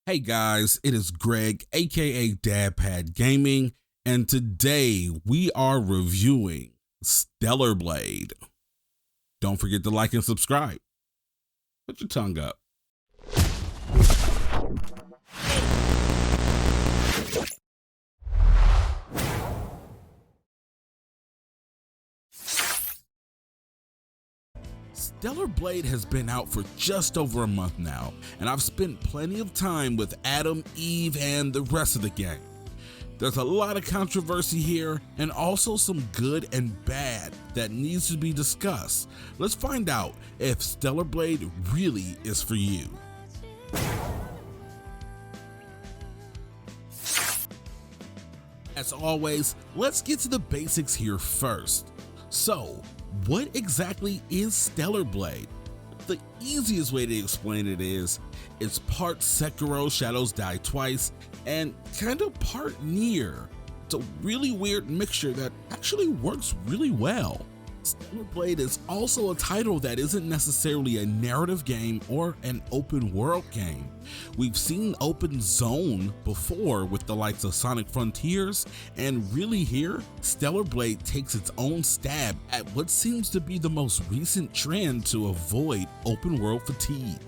Hey guys, it is Greg, aka DadPadGaming, and today we are reviewing Stellar Blade. Don't forget to like and subscribe. Put your tongue up. Stellar Blade has been out for just over a month now, and I've spent plenty of time with Adam, Eve, and the rest of the gang. There's a lot of controversy here, and also some good and bad that needs to be discussed. Let's find out if Stellar Blade really is for you. As always, let's get to the basics here first. So, what exactly is Stellar Blade? The easiest way to explain it is, it's part Sekiro Shadows Die Twice and kind of part Nier. It's a really weird mixture that actually works really well. Stellar Blade is also a title that isn't necessarily a narrative game or an open world game. We've seen open zone before with the likes of Sonic Frontiers, and really here, Stellar Blade takes its own stab at what seems to be the most recent trend to avoid open world fatigue.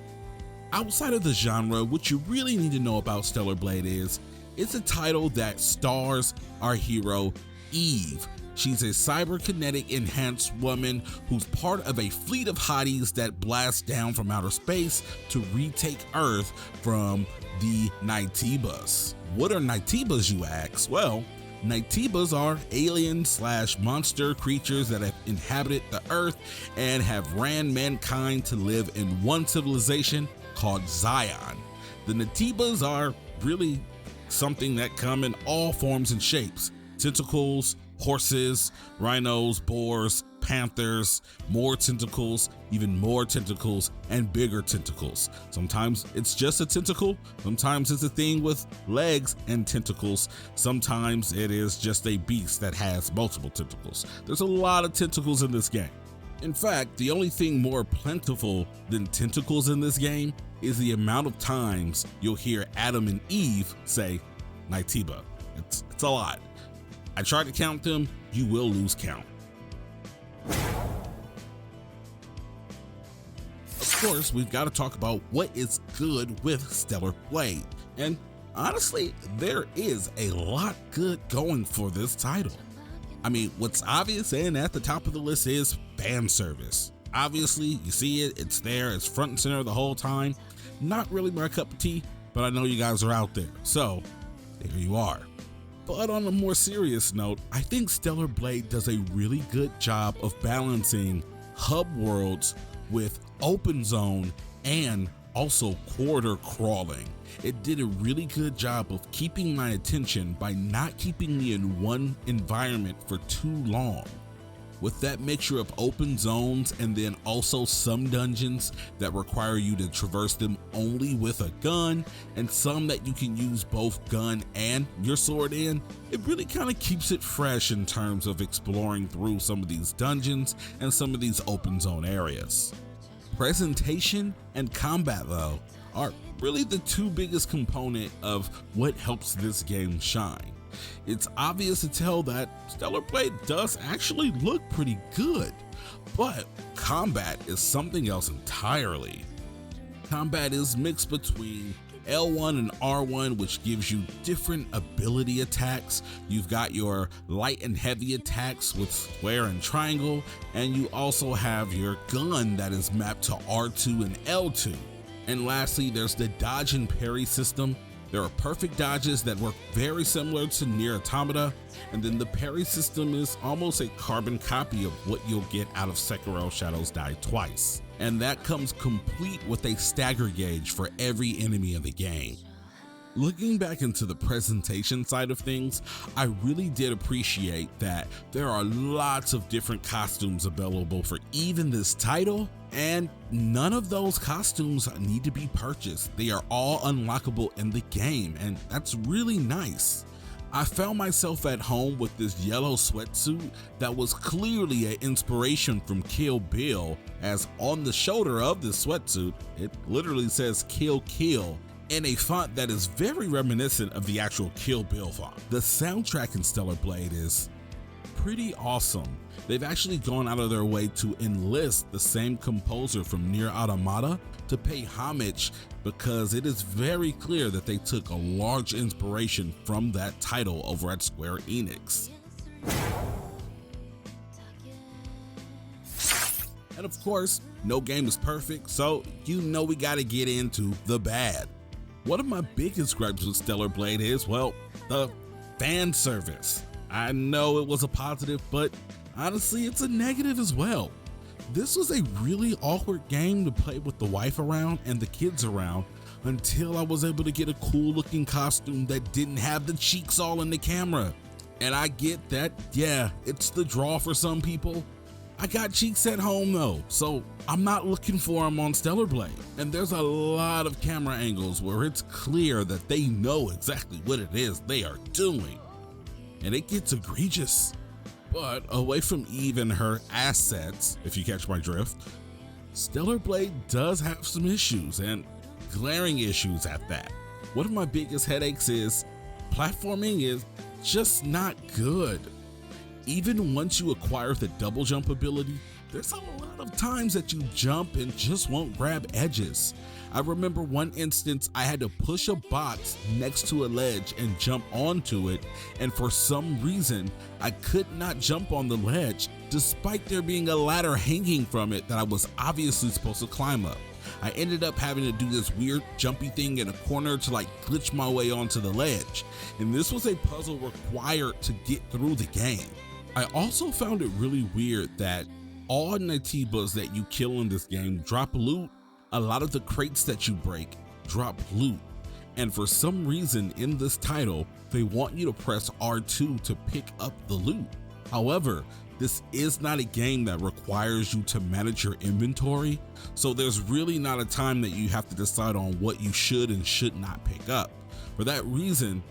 Outside of the genre, what you really need to know about Stellar Blade is, it's a title that stars our hero, Eve. She's a cyberkinetic enhanced woman who's part of a fleet of hotties that blast down from outer space to retake Earth from the Nightibas. What are Nightibas, you ask? Well, Nightibas are alien/monster creatures that have inhabited the Earth and have ran mankind to live in one civilization called Zion. The Nightibas are really something that come in all forms and shapes: tentacles, horses, rhinos, boars, panthers, more tentacles, even more tentacles, and bigger tentacles. Sometimes it's just a tentacle, sometimes it's a thing with legs and tentacles, sometimes it is just a beast that has multiple tentacles. There's a lot of tentacles in this game. In fact, the only thing more plentiful than tentacles in this game is the amount of times you'll hear Adam and Eve say Nighttiba. It's a lot. I tried to count them, you will lose count. Of course, we've got to talk about what is good with Stellar Blade. And honestly, there is a lot good going for this title. I mean, what's obvious and at the top of the list is fan service. Obviously, you see it, it's there, it's front and center the whole time. Not really my cup of tea, but I know you guys are out there, so there you are. But on a more serious note, I think Stellar Blade does a really good job of balancing hub worlds with open zone and also corridor crawling. It did a really good job of keeping my attention by not keeping me in one environment for too long. With that mixture of open zones and then also some dungeons that require you to traverse them only with a gun, and some that you can use both gun and your sword in, it really kind of keeps it fresh in terms of exploring through some of these dungeons and some of these open zone areas. Presentation and combat, though, are really the two biggest components of what helps this game shine. It's obvious to tell that Stellar Blade does actually look pretty good, but combat is something else entirely. Combat is mixed between L1 and R1, which gives you different ability attacks. You've got your light and heavy attacks with square and triangle, and you also have your gun that is mapped to R2 and L2. And lastly, there's the dodge and parry system. There are perfect dodges that work very similar to Nier Automata, and then the parry system is almost a carbon copy of what you'll get out of Sekiro Shadows Die Twice. And that comes complete with a stagger gauge for every enemy in the game. Looking back into the presentation side of things, I really did appreciate that there are lots of different costumes available for even this title, and none of those costumes need to be purchased. They are all unlockable in the game, and that's really nice. I found myself at home with this yellow sweatsuit that was clearly an inspiration from Kill Bill, as on the shoulder of this sweatsuit, it literally says Kill Kill in a font that is very reminiscent of the actual Kill Bill font. The soundtrack in Stellar Blade is pretty awesome. They've actually gone out of their way to enlist the same composer from Nier Automata to pay homage, because it is very clear that they took a large inspiration from that title over at Square Enix. And of course, no game is perfect, so you know we gotta get into the bad. One of my biggest gripes with Stellar Blade is, well, the fan service. I know it was a positive, but honestly, it's a negative as well. This was a really awkward game to play with the wife around and the kids around until I was able to get a cool looking costume that didn't have the cheeks all in the camera. And I get that, yeah, it's the draw for some people. I got cheeks at home though, so I'm not looking for them on Stellar Blade. And there's a lot of camera angles where it's clear that they know exactly what it is they are doing. And it gets egregious. But away from Eve and her assets, if you catch my drift, Stellar Blade does have some issues, and glaring issues at that. One of my biggest headaches is platforming is just not good. Even once you acquire the double jump ability, there's a lot of times that you jump and just won't grab edges. I remember one instance I had to push a box next to a ledge and jump onto it, and for some reason I could not jump on the ledge despite there being a ladder hanging from it that I was obviously supposed to climb up. I ended up having to do this weird jumpy thing in a corner to like glitch my way onto the ledge, and this was a puzzle required to get through the game. I also found it really weird that all Naitibas that you kill in this game drop loot. A lot of the crates that you break drop loot, and for some reason in this title they want you to press R2 to pick up the loot. However, this is not a game that requires you to manage your inventory, so there's really not a time that you have to decide on what you should and should not pick up. For that reason,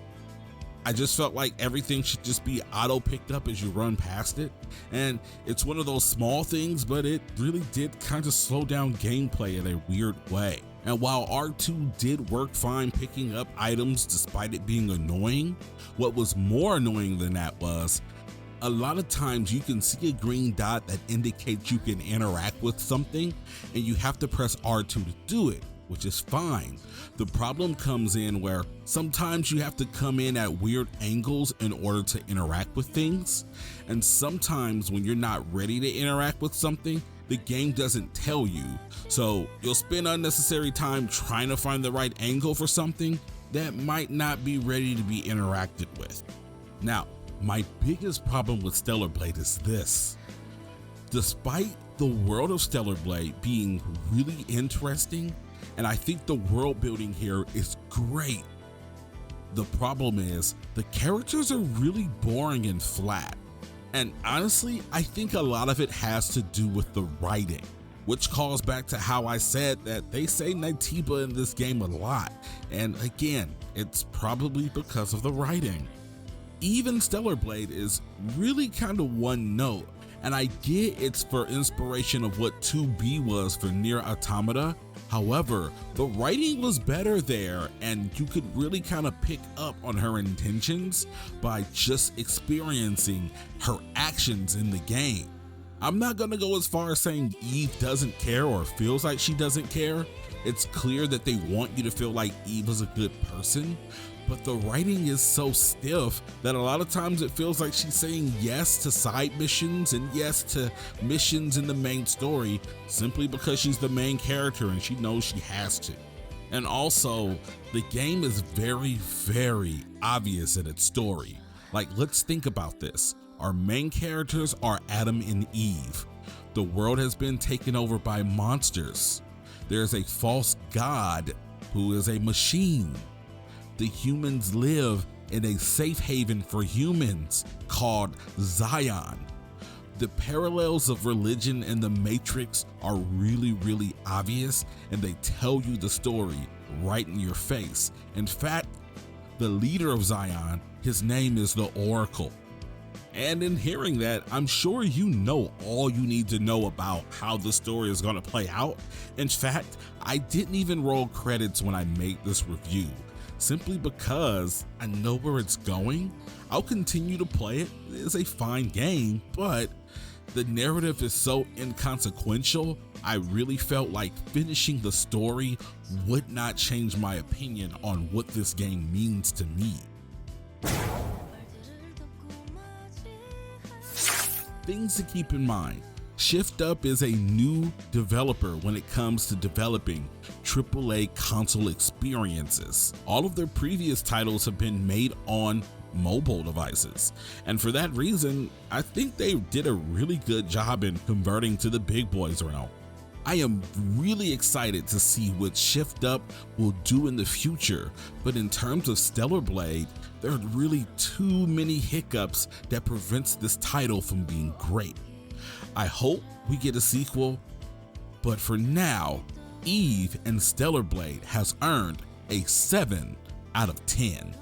I just felt like everything should just be auto picked up as you run past it, and it's one of those small things, but it really did kind of slow down gameplay in a weird way. And while R2 did work fine picking up items despite it being annoying, what was more annoying than that was a lot of times you can see a green dot that indicates you can interact with something, and you have to press R2 to do it, which is fine. The problem comes in where sometimes you have to come in at weird angles in order to interact with things, and sometimes when you're not ready to interact with something, the game doesn't tell you, so you'll spend unnecessary time trying to find the right angle for something that might not be ready to be interacted with. Now, my biggest problem with Stellar Blade is this. Despite the world of Stellar Blade being really interesting, and I think the world building here is great, the problem is the characters are really boring and flat. And honestly, I think a lot of it has to do with the writing, which calls back to how I said that they say Naitiba in this game a lot. And again, it's probably because of the writing. Even Stellar Blade is really kind of one note, and I get it's for inspiration of what 2B was for Nier Automata. However, the writing was better there, and you could really kind of pick up on her intentions by just experiencing her actions in the game. I'm not gonna go as far as saying Eve doesn't care or feels like she doesn't care. It's clear that they want you to feel like Eve is a good person, but the writing is so stiff that a lot of times it feels like she's saying yes to side missions and yes to missions in the main story simply because she's the main character and she knows she has to. And also, the game is very, very obvious in its story. Like, let's think about this. Our main characters are Adam and Eve. The world has been taken over by monsters. There's a false god who is a machine. The humans live in a safe haven for humans called Zion. The parallels of religion and the Matrix are really, really obvious, and they tell you the story right in your face. In fact, the leader of Zion, his name is the Oracle. And in hearing that, I'm sure you know all you need to know about how the story is going to play out. In fact, I didn't even roll credits when I made this review, simply because I know where it's going. I'll continue to play it. It is a fine game, but the narrative is so inconsequential, I really felt like finishing the story would not change my opinion on what this game means to me. Things to keep in mind. Shift Up is a new developer when it comes to developing AAA console experiences. All of their previous titles have been made on mobile devices, and for that reason, I think they did a really good job in converting to the big boys realm. I am really excited to see what Shift Up will do in the future, but in terms of Stellar Blade, there are really too many hiccups that prevents this title from being great. I hope we get a sequel, but for now, Eve and Stellar Blade has earned a 7 out of 10.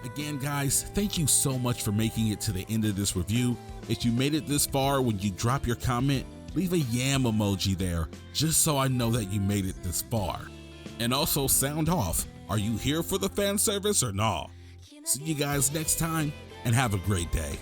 Again, guys, thank you so much for making it to the end of this review. If you made it this far, when you drop your comment, leave a yam emoji there, just so I know that you made it this far. And also sound off, are you here for the fan service or not? See you guys next time, and have a great day.